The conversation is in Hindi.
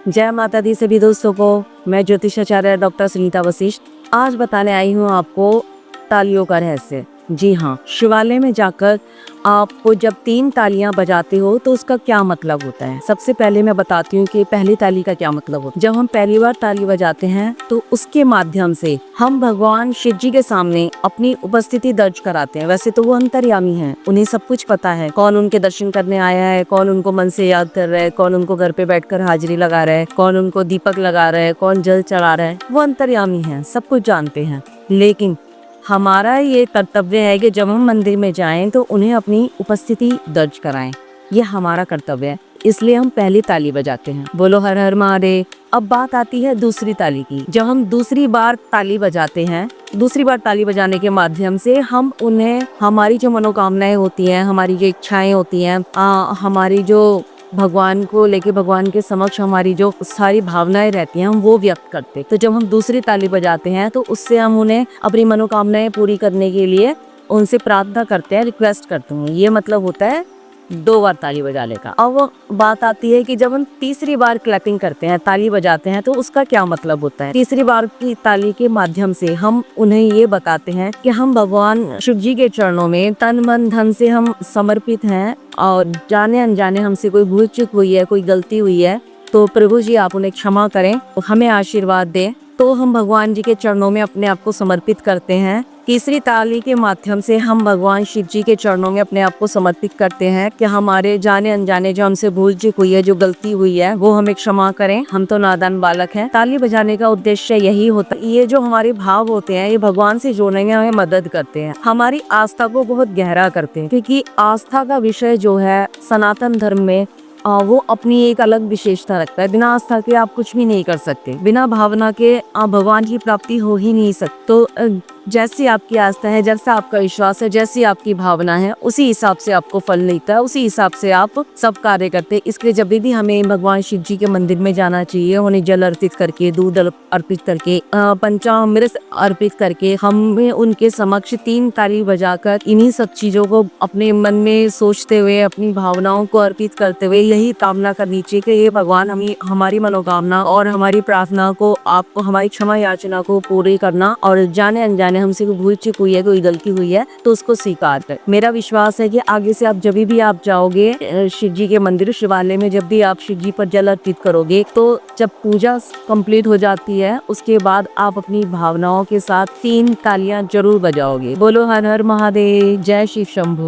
जय माता दी सभी दोस्तों को। मैं ज्योतिषाचार्य डॉक्टर सुनीता वशिष्ठ आज बताने आई हूँ आपको तालियों का रहस्य। जी हाँ, शिवालय में जाकर आपको जब 3 तालियां बजाते हो तो उसका क्या मतलब होता है। सबसे पहले मैं बताती हूँ कि पहली ताली का क्या मतलब होता है। जब हम पहली बार ताली बजाते हैं तो उसके माध्यम से हम भगवान शिव जी के सामने अपनी उपस्थिति दर्ज कराते हैं। वैसे तो वो अंतर्यामी हैं, उन्हें सब कुछ पता है, कौन उनके दर्शन करने आया है, कौन उनको मन से याद कर रहा है, कौन उनको घर पे बैठकर हाजिरी लगा रहा है, कौन उनको दीपक लगा रहा है, कौन जल चढ़ा रहा है। वो अंतर्यामी हैं, सब कुछ जानते हैं। लेकिन हमारा ये कर्तव्य है कि जब हम मंदिर में जाएं तो उन्हें अपनी उपस्थिति दर्ज कराएं। ये हमारा कर्तव्य है, इसलिए हम पहली ताली बजाते हैं। बोलो हर हर महादेव। अब बात आती है दूसरी ताली की। जब हम दूसरी बार ताली बजाते हैं, दूसरी बार ताली बजाने के माध्यम से हम उन्हें हमारी जो मनोकामनाएं होती हैं, हमारी जो इच्छाएं होती हैं, हमारी जो भगवान को लेके भगवान के समक्ष हमारी जो सारी भावनाएं रहती हैं, हम वो व्यक्त करते हैं। तो जब हम दूसरी ताली बजाते हैं तो उससे हम उन्हें अपनी मनोकामनाएं पूरी करने के लिए उनसे प्रार्थना करते हैं, रिक्वेस्ट करते हैं। ये मतलब होता है 2 बार ताली बजाने का। अब वो बात आती है कि जब हम तीसरी बार क्लैपिंग करते हैं, ताली बजाते हैं, तो उसका क्या मतलब होता है। तीसरी बार की ताली के माध्यम से हम उन्हें ये बताते हैं कि हम भगवान शिव जी के चरणों में तन मन धन से हम समर्पित हैं और जाने अनजाने हमसे कोई भूल चूक हुई है, कोई गलती हुई है तो प्रभु जी आप उन्हें क्षमा करें, हमें आशीर्वाद दें। तो हम भगवान जी के चरणों में अपने आप को समर्पित करते हैं। तीसरी ताली के माध्यम से हम भगवान शिव जी के चरणों में अपने आप को समर्पित करते हैं कि हमारे जाने अनजाने जो हमसे भूल चूक हुई है, जो गलती हुई है, वो हमें क्षमा करें, हम तो नादान बालक हैं। ताली बजाने का उद्देश्य यही होता है। ये जो हमारे भाव होते हैं, ये भगवान से जोड़ने में हमें मदद करते हैं, हमारी आस्था को बहुत गहरा करते हैं। क्योंकि आस्था का विषय जो है सनातन धर्म में वो अपनी एक अलग विशेषता रखता है। बिना आस्था के आप कुछ भी नहीं कर सकते, बिना भावना के भगवान की प्राप्ति हो ही नहीं सकती। तो जैसी आपकी आस्था है, जैसा आपका विश्वास है, जैसी आपकी भावना है, उसी हिसाब से आपको फल मिलता है, उसी हिसाब से आप सब कार्य करते हैं। इसलिए जब भी हमें भगवान शिव जी के मंदिर में जाना चाहिए, उन्हें जल अर्पित करके, दूध अर्पित करके, पंचामृत अर्पित करके, हमें उनके समक्ष 3 ताली बजाकर इन्हीं सब चीजों को अपने मन में सोचते हुए, अपनी भावनाओं को अर्पित करते हुए यही कामना करनी चाहिए कि ये भगवान हमें हमारी मनोकामना और हमारी प्रार्थना को, आपको हमारी क्षमा याचना को पूरी करना, और जाने अनजाने हमसे कोई भूल चूक हुई है, कोई गलती हुई है तो उसको स्वीकार कर। मेरा विश्वास है कि आगे से आप जब भी आप जाओगे शिव जी के मंदिर, शिवालय में, जब भी आप शिव जी पर जल अर्पित करोगे, तो जब पूजा कंप्लीट हो जाती है उसके बाद आप अपनी भावनाओं के साथ 3 तालियां जरूर बजाओगे। बोलो हर हर महादेव, जय शिव शंभू।